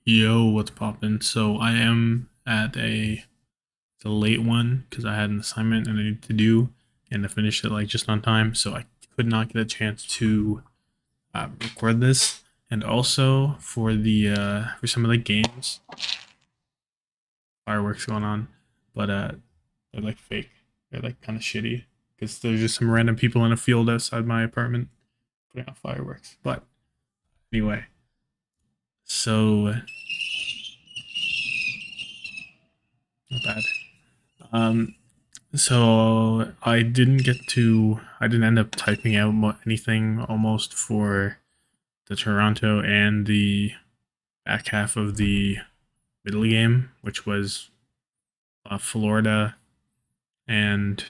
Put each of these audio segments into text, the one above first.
Yo, what's poppin'? So I am at it's a late one because I had an assignment and I need to do, and I finished it like just on time, so I could not get a chance to record this. And also for some of the games, fireworks going on, but they're like fake. They're like kind of shitty because there's just some random people in a field outside my apartment putting out fireworks. But anyway, so not bad. Um, So I didn't end up typing out anything almost for the Toronto and the back half of the middle game, which was Florida and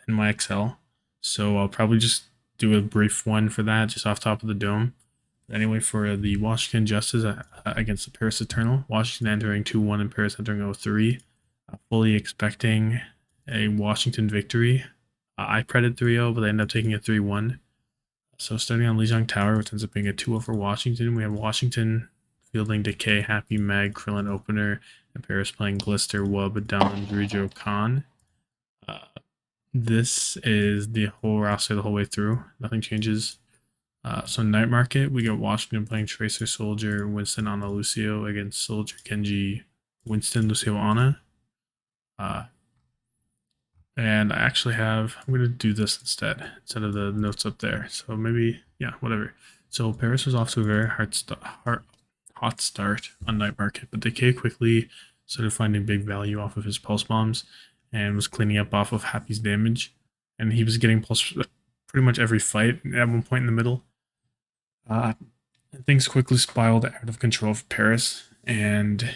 NYXL. So I'll probably just do a brief one for that, just off top of the dome. But anyway, for the Washington Justice against the Paris Eternal, Washington entering 2-1 and Paris entering 0-3. Fully expecting a Washington victory. I predicted 3-0, but they ended up taking a 3-1. So starting on Lijiang Tower, which ends up being a 2-0 for Washington, we have Washington fielding Decay, Happy, Mag, Krillin opener, and Paris playing Glister, Wub, Down, Drujo, Khan. Uh, this is the whole roster the whole way through. Nothing changes. So Night Market, we got Washington playing Tracer, Soldier, Winston, Ana, Lucio against Soldier, Genji, Winston, Lucio, Ana. Uh, And I actually I'm going to do this instead of the notes up there. So maybe, yeah, whatever. So Paris was off to a very hot start on Night Market, but Decay quickly started finding big value off of his pulse bombs and was cleaning up off of Happy's damage. And he was getting pulse pretty much every fight at one point in the middle. Uh, Things quickly spiraled out of control for Paris. And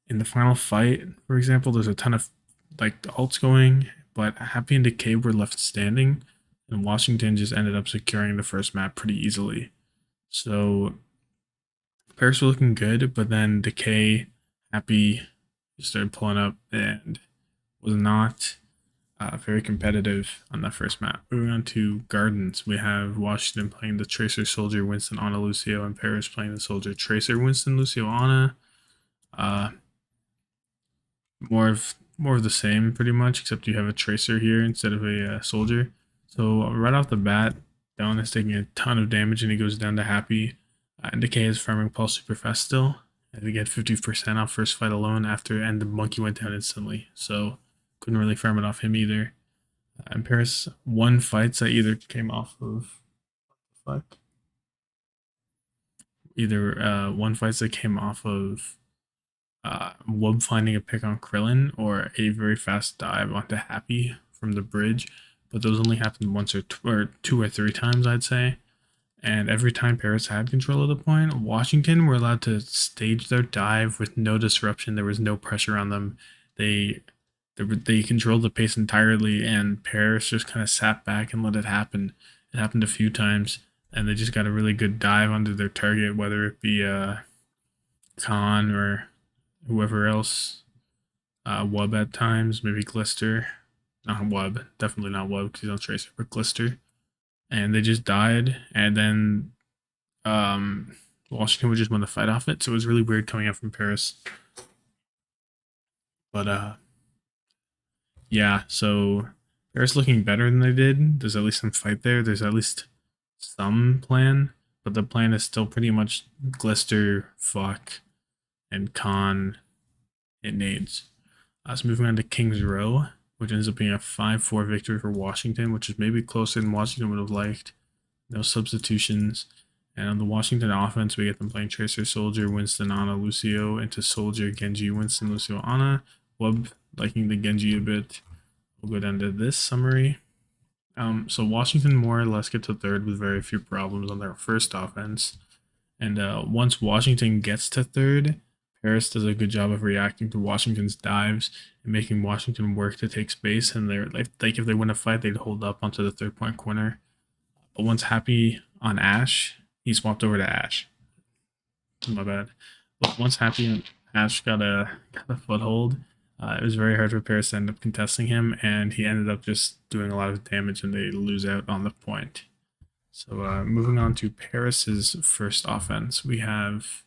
in the final fight, for example, there's a ton of like ults going, but Happy and Decay were left standing, and Washington just ended up securing the first map pretty easily. So Paris were looking good, but then Decay, Happy started pulling up and was not very competitive on that first map. Moving on to Gardens, we have Washington playing the Tracer, Soldier, Winston, Ana, Lucio, and Paris playing the Soldier, Tracer, Winston, Lucio, Ana. Uh, more of the same pretty much, except you have a tracer here instead of a soldier. So right off the bat, Down is taking a ton of damage and he goes down to Happy. And Decay is farming Pulse super fast still. And they get 50% off first fight alone and the monkey went down instantly. So couldn't really farm it off him either. And Paris won fights that either came off of fuck. Either one fights that came off of Wub finding a pick on Krillin or a very fast dive onto Happy from the bridge, but those only happened once or two or three times, I'd say. And every time Paris had control of the point, Washington were allowed to stage their dive with no disruption. There was no pressure on them. They controlled the pace entirely, and Paris just kind of sat back and let it happen. It happened a few times, and they just got a really good dive onto their target, whether it be Khan or whoever else, Wub at times, maybe Glister. Not Wub, definitely not Wub because he's on Tracer, but Glister. And they just died, and then Washington would just win the fight off it. So it was really weird coming out from Paris. But yeah, so Paris looking better than they did. There's at least some fight there. There's at least some plan, but the plan is still pretty much Glister, Fuck, and Khan and nades. So moving on to King's Row, which ends up being a 5-4 victory for Washington, which is maybe closer than Washington would have liked. No substitutions. And on the Washington offense, we get them playing Tracer, Soldier, Winston, Ana, Lucio, into Soldier, Genji, Winston, Lucio, Ana. Wub liking the Genji a bit. We'll go down to this summary. So Washington more or less get to third with very few problems on their first offense. And once Washington gets to third, Paris does a good job of reacting to Washington's dives and making Washington work to take space. And they're like if they win a fight, they'd hold up onto the 3-point corner. But once Happy on Ash, he swapped over to Ash. My bad. But once Happy on Ash got a foothold, it was very hard for Paris to end up contesting him, and he ended up just doing a lot of damage, and they lose out on the point. So moving on to Paris's first offense, we have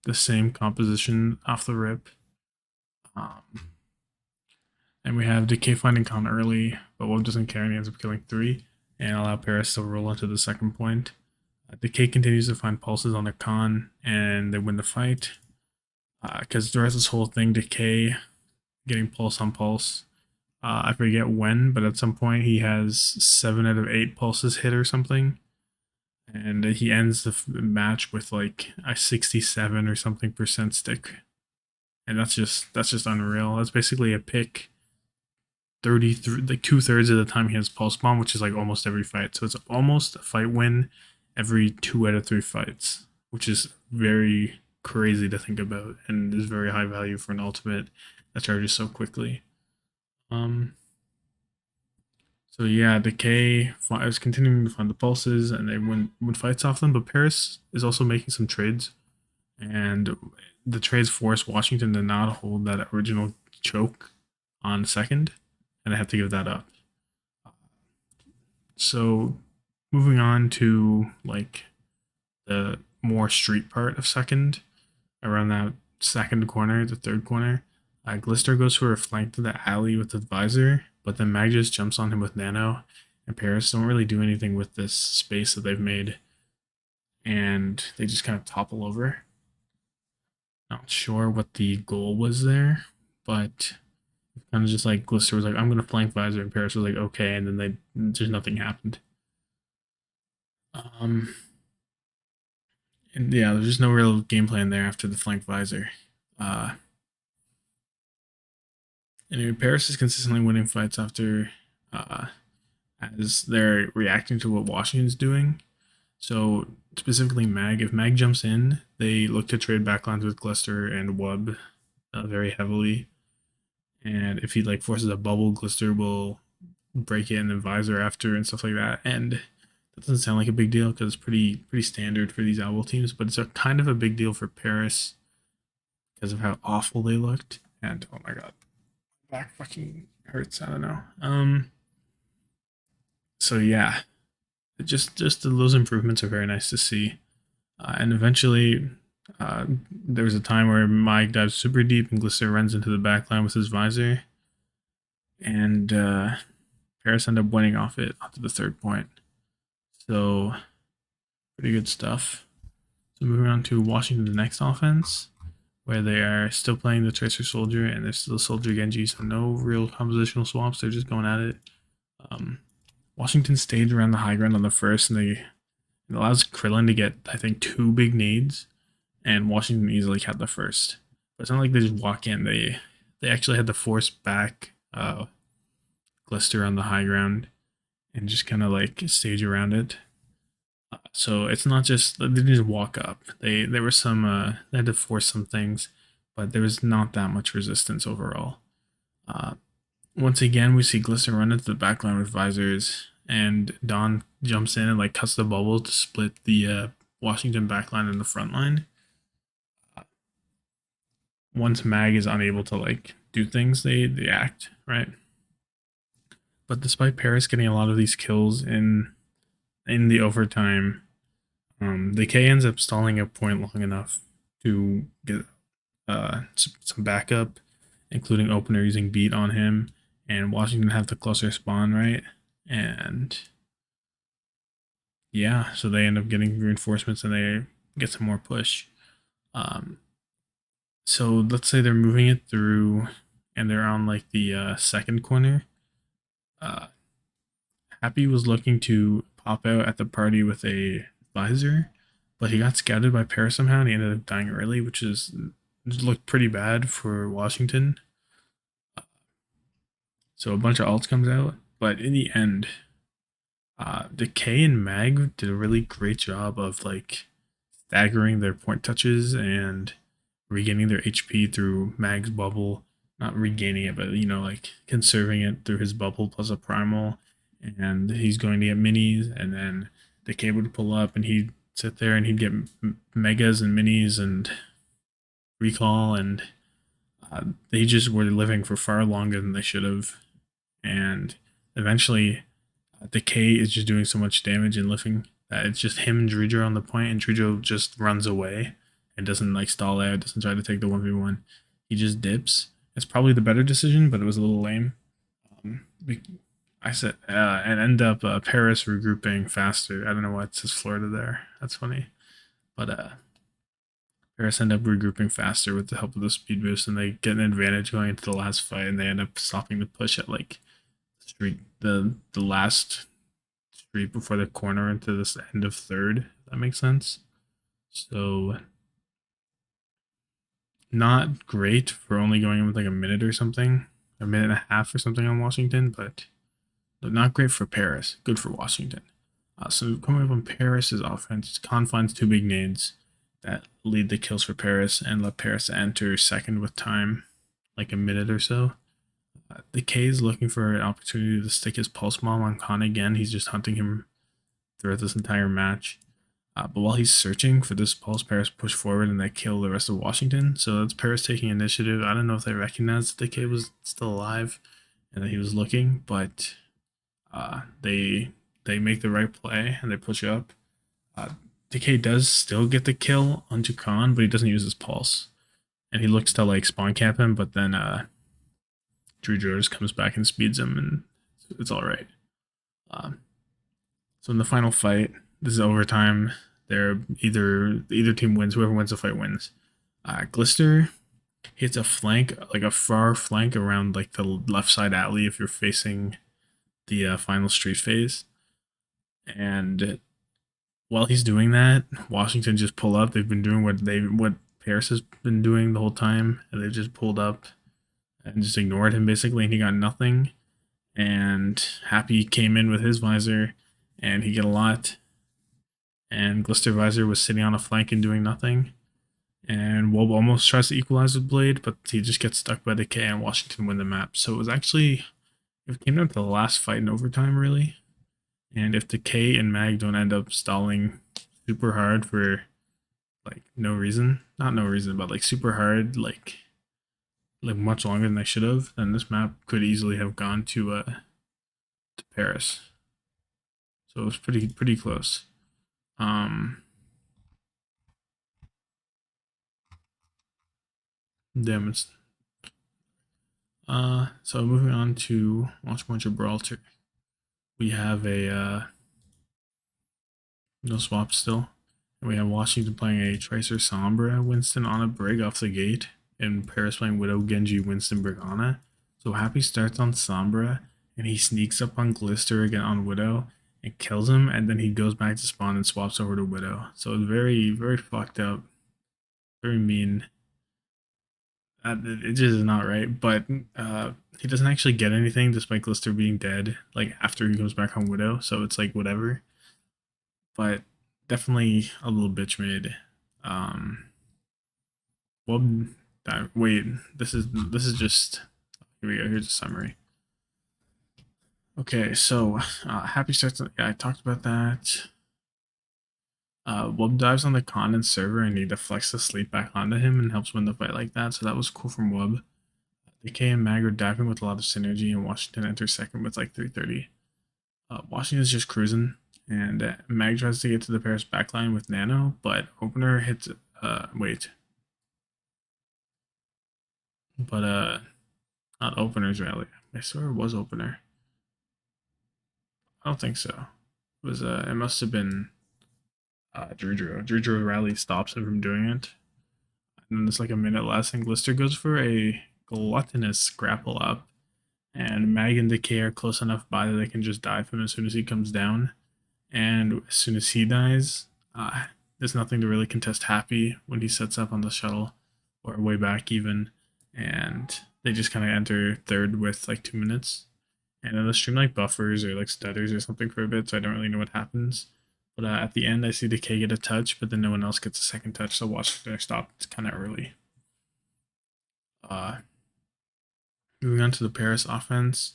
the same composition off the rip. Um, and we have Decay finding Con early, but Wob doesn't care and he ends up killing 3 and allow Paris to roll into the second point. Decay continues to find pulses on their Con and they win the fight. Because throughout this whole thing, Decay getting pulse on pulse. I forget when, but at some point he has 7 out of 8 pulses hit or something. And he ends the match with like a 67 or something percent stick. And that's just unreal. That's basically a pick 33, like 2/3 of the time he has pulse bomb, which is like almost every fight. So it's almost a fight win every 2 out of 3 fights, which is very crazy to think about and is very high value for an ultimate that charges so quickly. So yeah, Decay is continuing to find the pulses and they win fights off them, but Paris is also making some trades, and the trades force Washington to not hold that original choke on second, and they have to give that up. So moving on to like the more street part of second, around that second corner, the third corner, Glister goes for a flank to the alley with the visor, but then Mag just jumps on him with Nano, and Paris don't really do anything with this space that they've made, and they just kind of topple over. Not sure what the goal was there, but kind of just like Glister was like, I'm going to flank visor, and Paris was like, okay, and then just nothing happened. And yeah, there's just no real game plan there after the flank visor. Anyway, Paris is consistently winning fights after as they're reacting to what Washington's doing. So specifically Mag, if Mag jumps in, they look to trade backlines with Glister and Wub very heavily. And if he like forces a bubble, Glister will break it and then visor after and stuff like that. And that doesn't sound like a big deal because it's pretty standard for these owl teams, but it's a kind of a big deal for Paris because of how awful they looked. And oh my god, back fucking hurts. I don't know. So yeah, just those improvements are very nice to see. And eventually, there was a time where Mike dives super deep and Glister runs into the backline with his visor, and Paris ended up winning off it onto the third point. So pretty good stuff. So moving on to Washington's next offense, where they are still playing the Tracer Soldier and they're still Soldier Genji, so no real compositional swaps. They're just going at it. Washington stayed around the high ground on the first, and it allows Krillin to get, I think, 2 big nades, and Washington easily had the first. But it's not like they just walk in. They actually had to force back Glister on the high ground and just kind of like stage around it. So it's not just they didn't just walk up. There were some they had to force some things, but there was not that much resistance overall. Once again, we see Glister run into the backline with visors, and Don jumps in and like cuts the bubble to split the Washington backline and the front line. Once Mag is unable to like do things, they act, right? But despite Paris getting a lot of these kills in the overtime, the K ends up stalling a point long enough to get some backup, including opener using beat on him, and Washington have the closer spawn, right? And yeah, so they end up getting reinforcements and they get some more push. So let's say they're moving it through and they're on like the second corner. Happy was looking to pop out at the party with a visor, but he got scouted by Paris somehow and he ended up dying early, which looked pretty bad for Washington. So a bunch of ults comes out, but in the end, Decay and Mag did a really great job of like staggering their point touches and regaining their HP through Mag's bubble. Not regaining it, but like conserving it through his bubble plus a primal. And he's going to get minis, and then Decay would pull up and he'd sit there and he'd get megas and minis and recall, and they just were living for far longer than they should have. And eventually, Decay is just doing so much damage and living that it's just him and Druidra on the point, and Druidra just runs away and doesn't like stall out, doesn't try to take the 1v1. He just dips. It's probably the better decision, but it was a little lame. I said, and end up Paris regrouping faster. I don't know why it says Florida there. That's funny. But Paris end up regrouping faster with the help of the speed boost, and they get an advantage going into the last fight, and they end up stopping the push at like the last street before the corner into this end of third. If that makes sense. So not great for only going in with like a minute or something, a minute and a half or something on Washington, but not great for Paris. Good for Washington. So coming up on Paris's offense, Khan finds two big nades that lead the kills for Paris and let Paris enter second with time, like a minute or so. The K is looking for an opportunity to stick his pulse bomb on Khan again. He's just hunting him throughout this entire match. But while he's searching for this pulse, Paris push forward and they kill the rest of Washington. So that's Paris taking initiative. I don't know if they recognized that the K was still alive and that he was looking, but they make the right play and they push up. Decay does still get the kill onto Khan, but he doesn't use his pulse. And he looks to like spawn camp him, but then Drew just comes back and speeds him, and it's alright. So in the final fight, this is overtime. They're either team wins, whoever wins the fight wins. Glister hits a flank, like a far flank around like the left side alley if you're facing the final street phase. And while he's doing that, Washington just pull up. They've been doing what Paris has been doing the whole time, and they just pulled up and just ignored him basically, and he got nothing. And Happy came in with his visor, and he got a lot. And Glister Visor was sitting on a flank and doing nothing. And Wob almost tries to equalize with Blade, but he just gets stuck by the K, and Washington win the map. So it was actually, it came down to the last fight in overtime, really. And if the K and Mag don't end up stalling super hard for like no reason, not no reason, but like super hard, like much longer than they should have, then this map could easily have gone to Paris. So it was pretty close. Damage. So moving on to Watchpoint Gibraltar. We have a no swap still. And we have Washington playing a Tracer Sombra Winston on a Brig off the gate, and Paris playing Widow Genji Winston Brigana. So Happy starts on Sombra, and he sneaks up on Glister again on Widow and kills him, and then he goes back to spawn and swaps over to Widow. So it's very, very fucked up, very mean. It just is not right, but he doesn't actually get anything despite Glister being dead, like after he goes back on Widow, so it's like whatever. But definitely a little bitch made. Well, wait, this is just, here we go, here's a summary. Okay, so Happy starts, yeah, I talked about that. Wub dives on the Condon server and he deflects the sleep back onto him and helps win the fight like that, so that was cool from Wub. DK and Mag are diving with a lot of synergy, and Washington enters second with like 330. Washington's just cruising, and Mag tries to get to the Paris backline with Nano, but Opener hits, not Opener's rally. I swear it was Opener. I don't think so. It was, it must have been Drew rally stops him from doing it. And then there's like a minute less, and Glister goes for a gluttonous grapple up. And Mag and Decay are close enough by that they can just dive him as soon as he comes down. And as soon as he dies, there's nothing to really contest Happy when he sets up on the shuttle, or way back even. And they just kind of enter third with like 2 minutes. And then the stream like buffers or like stutters or something for a bit, so I don't really know what happens. But at the end, I see Decay get a touch, but then no one else gets a second touch, so Washington stopped kind of early. Moving on to the Paris offense,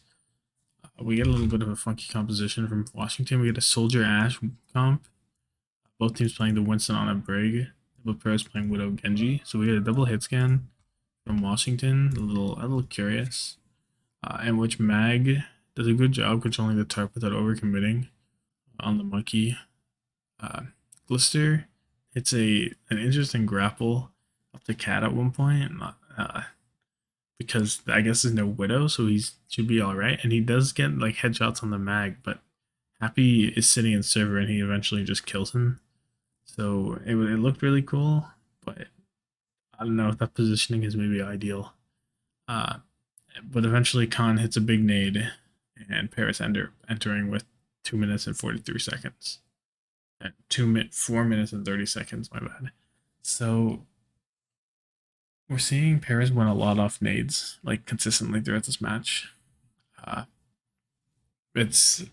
we get a little bit of a funky composition from Washington. We get a Soldier Ash comp. Both teams playing the Winston on a Brig, but Paris playing Widow Genji. So we get a double hit scan from Washington. A little curious, in which Mag does a good job controlling the tarp without overcommitting on the monkey. Glister hits an interesting grapple up the cat at one point, because I guess there's no widow, so he should be all right. And he does get like headshots on the mag, but Happy is sitting in server, and he eventually just kills him. So it looked really cool, but I don't know if that positioning is maybe ideal. Uh, but eventually Khan hits a big nade, and Paris entering with 2 minutes and 43 seconds. 4 minutes and 30 seconds, my bad. So we're seeing Paris win a lot off nades, like consistently throughout this match. Uh, it's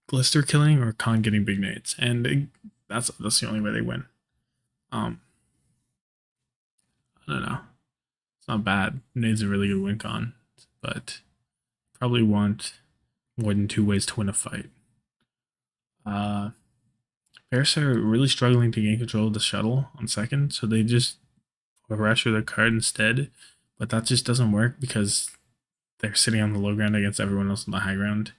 Glister killing or Khan getting big nades, and that's the only way they win. Um, I don't know. It's not bad. Nade's a really good win con, but probably want more than 2 ways to win a fight. Paris are really struggling to gain control of the shuttle on second, so they just pressure their card instead. But that just doesn't work because they're sitting on the low ground against everyone else on the high ground.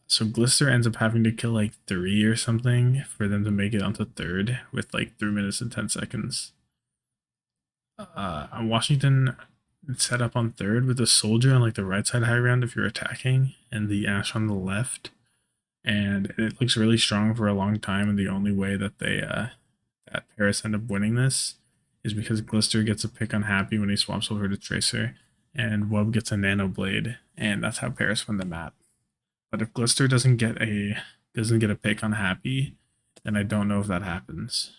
So Glister ends up having to kill like 3 or something for them to make it onto third with like 3 minutes and 10 seconds. Washington set up on third with a soldier on like the right side high ground if you're attacking, and the Ash on the left. And it looks really strong for a long time, and the only way that that Paris end up winning this is because Glister gets a pick on Happy when he swaps over to Tracer, and Wub gets a Nano Blade, and that's how Paris won the map. But if Glister doesn't get a pick on Happy, then I don't know if that happens.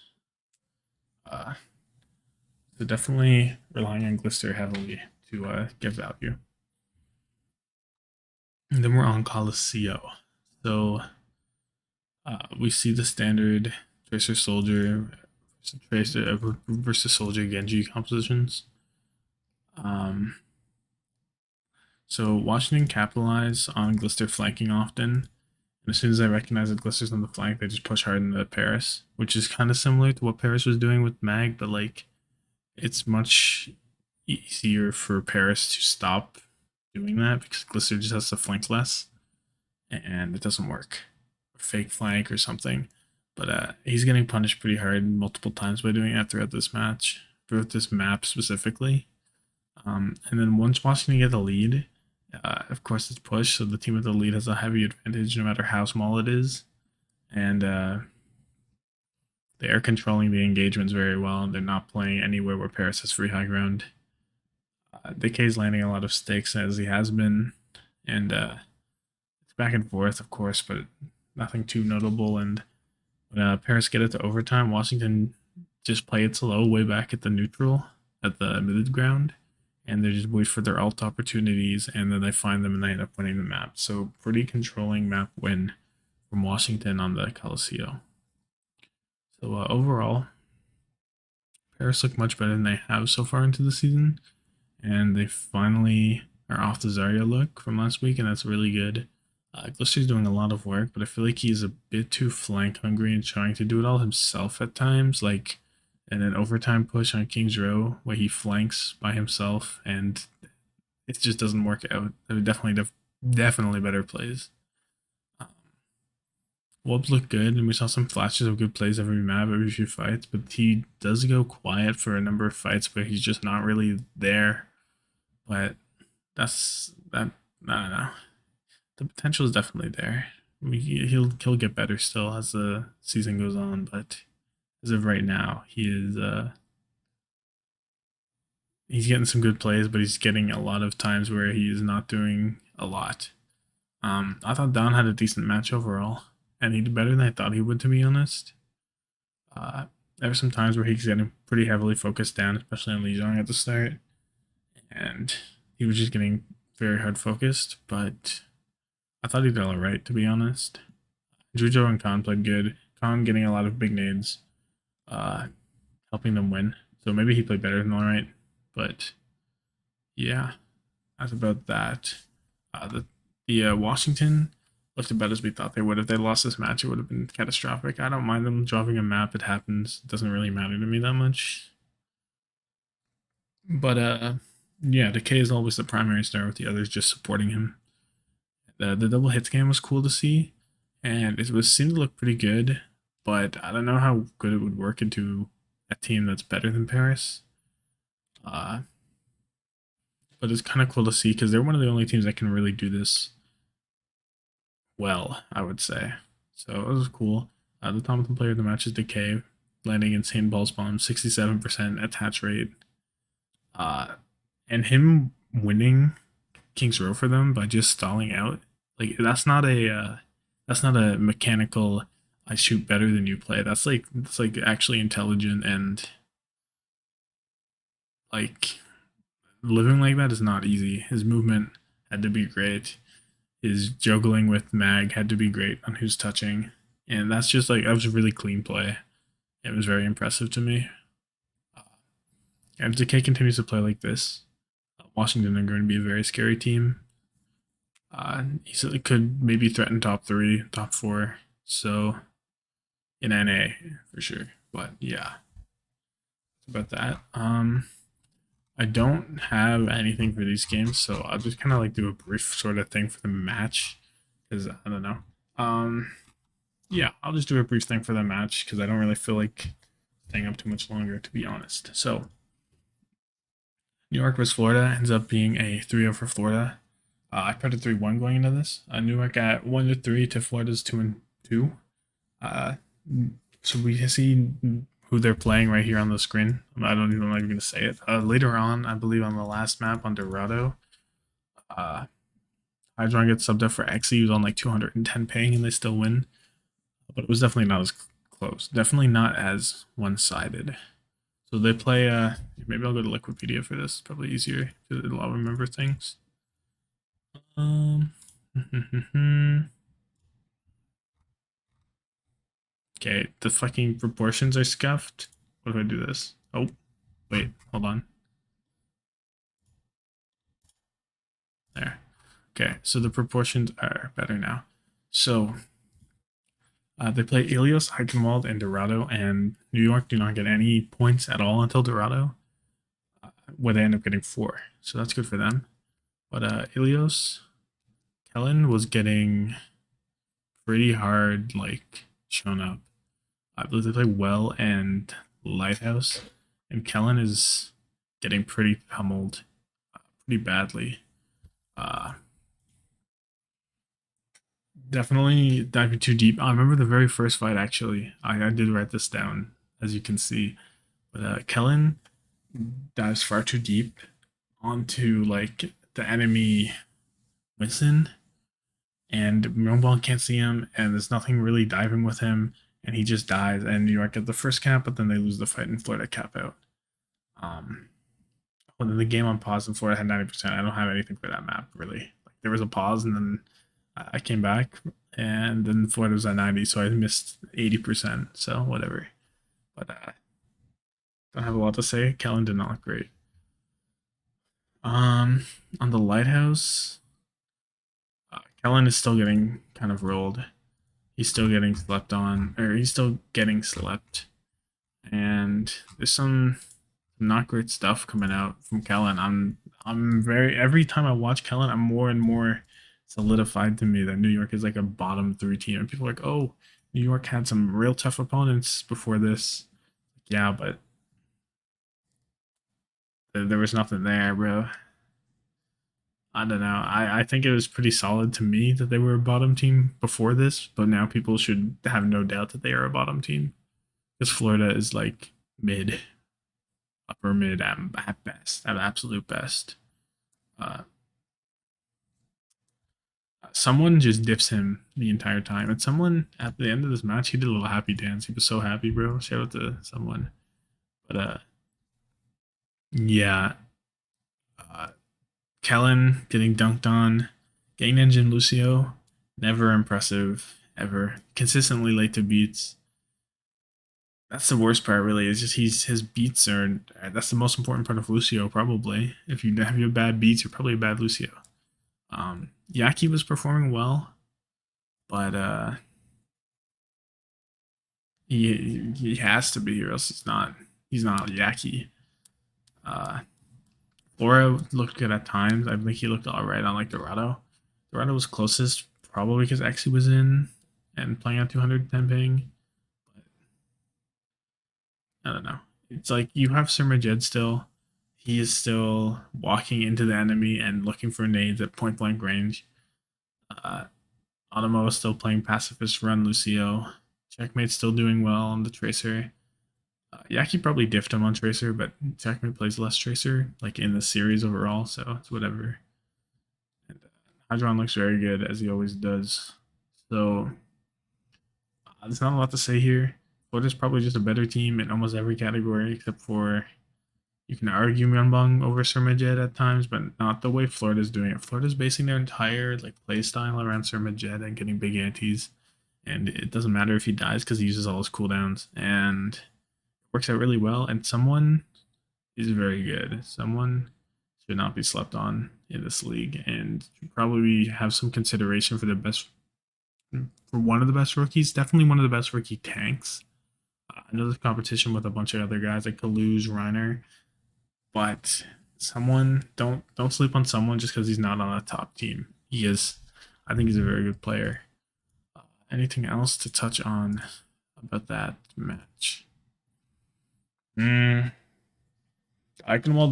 So definitely relying on Glister heavily to get value. And then we're on Coliseum. So we see the standard Tracer Soldier versus Soldier Genji compositions. So Washington capitalize on Glister flanking often. And as soon as I recognize that Glister's on the flank, they just push hard into Paris, which is kind of similar to what Paris was doing with Mag, but like it's much easier for Paris to stop doing that because Glister just has to flank less, and it doesn't work. Fake flank or something. But he's getting punished pretty hard multiple times by doing that throughout this match, throughout this map specifically. And then once Washington get the lead, of course it's push, so the team with the lead has a heavy advantage no matter how small it is. And they are controlling the engagements very well. They're not playing anywhere where Paris has free high ground. DK's landing a lot of stakes as he has been, and it's back and forth, of course, but nothing too notable. And when Paris get it to overtime, Washington just play it slow way back at the neutral, at the mid ground, and they just wait for their ult opportunities, and then they find them and they end up winning the map. So pretty controlling map win from Washington on the Coliseum. So overall, Paris look much better than they have so far into the season, and they finally are off the Zarya look from last week, and that's really good. Glister's doing a lot of work, but I feel like he's a bit too flank hungry and trying to do it all himself at times, like in an overtime push on King's Row where he flanks by himself, and it just doesn't work out. Definitely better plays. Wubs look good, and we saw some flashes of good plays every map, every few fights, but he does go quiet for a number of fights where he's just not really there. But I don't know. The potential is definitely there. He'll get better still as the season goes on, but as of right now, he's getting some good plays, but he's getting a lot of times where he is not doing a lot. I thought Don had a decent match overall, and he did better than I thought he would, to be honest. There were some times where he's getting pretty heavily focused down, especially on Lee Jong at the start, and he was just getting very hard focused, but I thought he did all right, to be honest. Jujo and Khan played good. Khan getting a lot of big nades, helping them win. So maybe he played better than all right, but yeah, that's about that. The Washington looked about as we thought they would. If they lost this match, it would have been catastrophic. I don't mind them dropping a map. It happens. It doesn't really matter to me that much. But yeah, Decay is always the primary star with the others just supporting him. The double hit scan was cool to see, and it seemed to look pretty good. but I don't know how good it would work into a team that's better than Paris. Uh, but it's kind of cool to see because they're one of the only teams that can really do this well, I would say. So it was cool. The Thompson player of the match is Decay, landing insane ball spawn, 67% attach rate. And him winning King's Row for them by just stalling out, like that's not a mechanical I shoot better than you play. That's like actually intelligent, and like living like that is not easy. His movement had to be great. His juggling with mag had to be great on who's touching. And that's just like that was a really clean play. It was very impressive to me. And if Decay continues to play like this, Washington are going to be a very scary team. He could maybe threaten top 3, top 4. So in NA for sure. But yeah, about that. I don't have anything for these games, so I'll just kind of like do a brief sort of thing for the match because I don't know. Yeah, I'll just do a brief thing for the match because I don't really feel like staying up too much longer, to be honest. So New York vs Florida ends up being a 3-0 for Florida. I put a 3-1 going into this. New York at 1-3 to Florida's 2-2. So we see who they're playing right here on the screen. I'm not even going to say it. Later on, I believe on the last map on Dorado, Hydron gets subbed up for Xe. He was on like 210 ping and they still win. But it was definitely not as close. Definitely not as one-sided. So they play, maybe I'll go to Liquipedia for this. Probably easier because I'll remember things. Okay, the fucking proportions are scuffed. What if I do this? Oh, wait, hold on. There. Okay, so the proportions are better now. So they play Ilios, Eichenwald, and Dorado, and New York do not get any points at all until Dorado, where they end up getting 4. So that's good for them. But Ilios, Kellen was getting pretty hard, like, shown up. I believe they play Well and Lighthouse, and Kellen is getting pretty pummeled pretty badly. Definitely diving too deep. I remember the very first fight, actually. I did write this down, as you can see. But Kellen dives far too deep onto, like, the enemy Winston, and Romball can't see him, and there's nothing really diving with him, and he just dies, and New York get the first cap, but then they lose the fight, and Florida cap out. When the game on pause and Florida had 90%, I don't have anything for that map, really. Like, there was a pause, and then I came back, and then Florida was at 90, so I missed 80%, so whatever. But don't have a lot to say. Kellen did not look great. On the Lighthouse, Kellen is still getting kind of rolled. He's still getting slept on, or he's still getting slept. And there's some not great stuff coming out from Kellen. I'm very every time I watch Kellen, I'm more and more solidified to me that New York is like a bottom 3 team. And people are like, oh, New York had some real tough opponents before this. Yeah, but there was nothing there, bro. I don't know. I think it was pretty solid to me that they were a bottom team before this, but now people should have no doubt that they are a bottom team. Because Florida is like mid, upper mid at best, at absolute best. Someone just dips him the entire time. And someone at the end of this match, he did a little happy dance. He was so happy, bro. Shout out to someone. But yeah. Kellen getting dunked on. Gang Engine Lucio, never impressive, ever. Consistently late to beats. That's the worst part, really. Is just his beats are. That's the most important part of Lucio, probably. If you have bad beats, you're probably a bad Lucio. Yaki was performing well, but he has to be, or else he's not Yaki. Laura looked good at times. I think he looked all right on like Dorado. Dorado was closest, probably because Xe was in and playing at 210 ping. But I don't know. It's like you have Sir Majed still. He is still walking into the enemy and looking for nades at point blank range. Uh, Automo is still playing pacifist run Lucio. Checkmate's still doing well on the Tracer. Yaki probably diffed him on Tracer, but Checkmate plays less Tracer, like in the series overall, so it's whatever. And Hydron looks very good, as he always does. So, there's not a lot to say here. Florida's probably just a better team in almost every category, except for you can argue Myeonbong over Sir Majed at times, but not the way Florida's doing it. Florida's basing their entire like play style around Sir Majed and getting big antes, and it doesn't matter if he dies because he uses all his cooldowns, and it works out really well. And someone is very good. Someone should not be slept on in this league, and should probably have some consideration for the best, for one of the best rookies. Definitely one of the best rookie tanks. I know there's competition with a bunch of other guys like Kaluge, Reiner, but someone don't sleep on someone just because he's not on a top team. He is, I think he's a very good player. Anything else to touch on about that match? Eichenwald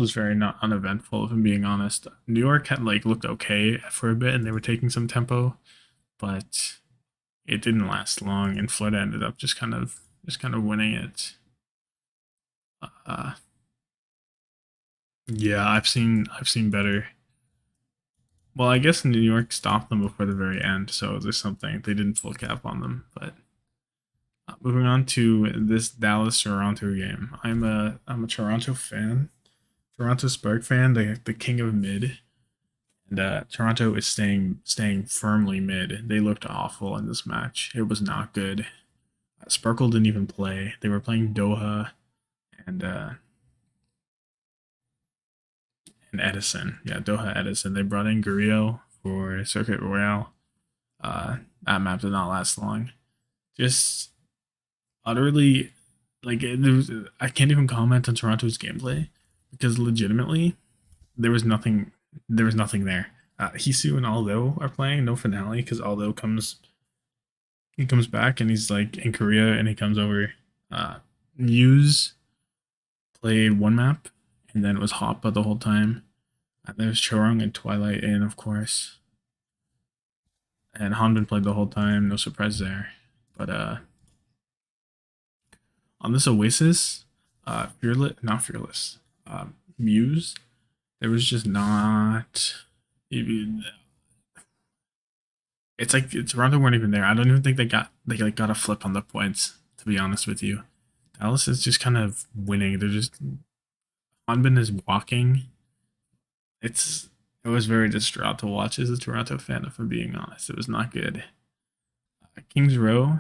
was very not uneventful, if I'm being honest. New York had like looked okay for a bit, and they were taking some tempo, but it didn't last long, and Florida ended up just kind of winning it. Yeah, I've seen better. Well, I guess New York stopped them before the very end, so there's something they didn't full cap on them. But moving on to this Dallas Toronto game, I'm a Toronto fan, Toronto Spark fan, the king of mid, and Toronto is staying firmly mid. They looked awful in this match. It was not good. Sparkle didn't even play. They were playing Doha and Edison. Yeah, Doha Edison. They brought in Gurrio for Circuit Royale. That map did not last long. Just utterly, like, I can't even comment on Toronto's gameplay because legitimately there was nothing. There was nothing there. Hisu and Aldo are playing no finale because Aldo comes back and he's like in Korea and he comes over. Muse played one map and then it was Hoppa the whole time. There's Chorong and Twilight in, of course. And Hanbin played the whole time, no surprise there. But on this Oasis, not Fearless, Muse, there was just not even. It's like Toronto weren't even there. I don't even think they got a flip on the points. To be honest with you, Dallas is just kind of winning. They're just Hanbin is walking. It was very distraught to watch as a Toronto fan. If I'm being honest, it was not good. Kings Row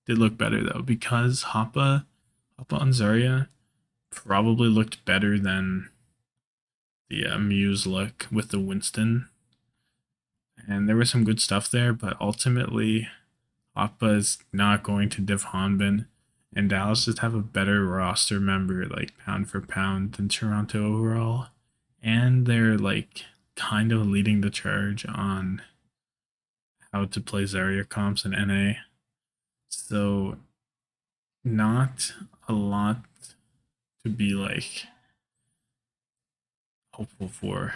did look better though because Hoppa and Zarya probably looked better than the Muse look with the Winston, and there was some good stuff there. But ultimately, Hoppa is not going to div Hanbin, and Dallas just have a better roster member, like pound for pound, than Toronto overall, and they're like kind of leading the charge on how to play Zarya comps in NA. So not a lot to be like hopeful for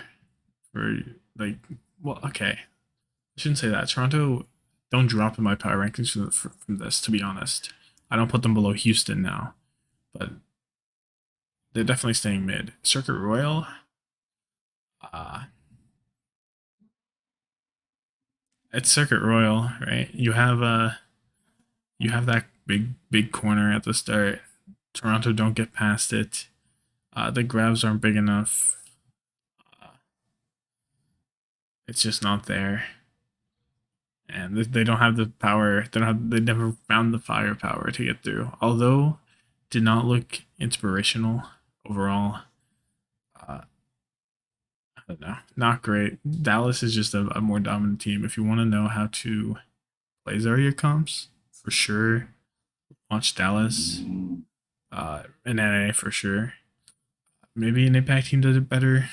like, well, okay, I shouldn't say that. Toronto don't drop in my power rankings from this, to be honest. I don't put them below Houston now, but they're definitely staying mid. Circuit Royal, uh it's Circuit Royal, right? You have that big corner at the start. Toronto don't get past it. The grabs aren't big enough. It's just not there, and they don't have the power. They never found the firepower to get through. Although, did not look inspirational overall. I don't know, not great. Dallas is just a more dominant team. If you want to know how to play Zarya comps, for sure, watch Dallas. In NA for sure. Maybe an Impact team does it better.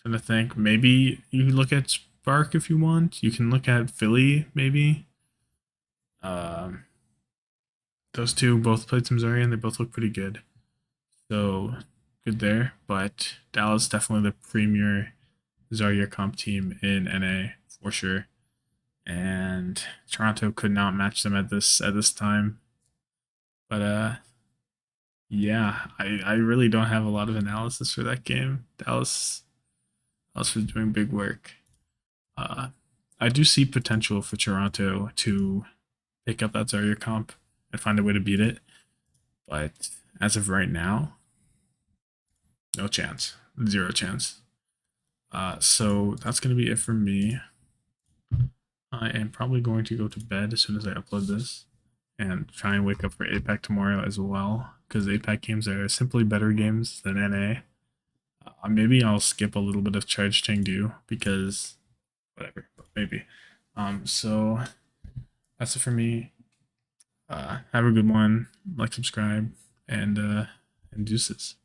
I'm trying to think. Maybe you look at Spark if you want. You can look at Philly, maybe. Um, those two both played some Zarya and they both look pretty good. So good there. But Dallas definitely the premier Zarya comp team in NA for sure. And Toronto could not match them at this time. But yeah, I really don't have a lot of analysis for that game. Dallas was doing big work. Uh, I do see potential for Toronto to pick up that Zarya comp and find a way to beat it, but as of right now, no chance, zero chance. So that's gonna be it for me. I am probably going to go to bed as soon as I upload this and try and wake up for APAC tomorrow as well, because APAC games are simply better games than NA. Maybe I'll skip a little bit of Charge Chengdu because whatever, but maybe. So that's it for me. Have a good one. Like, subscribe, and deuces.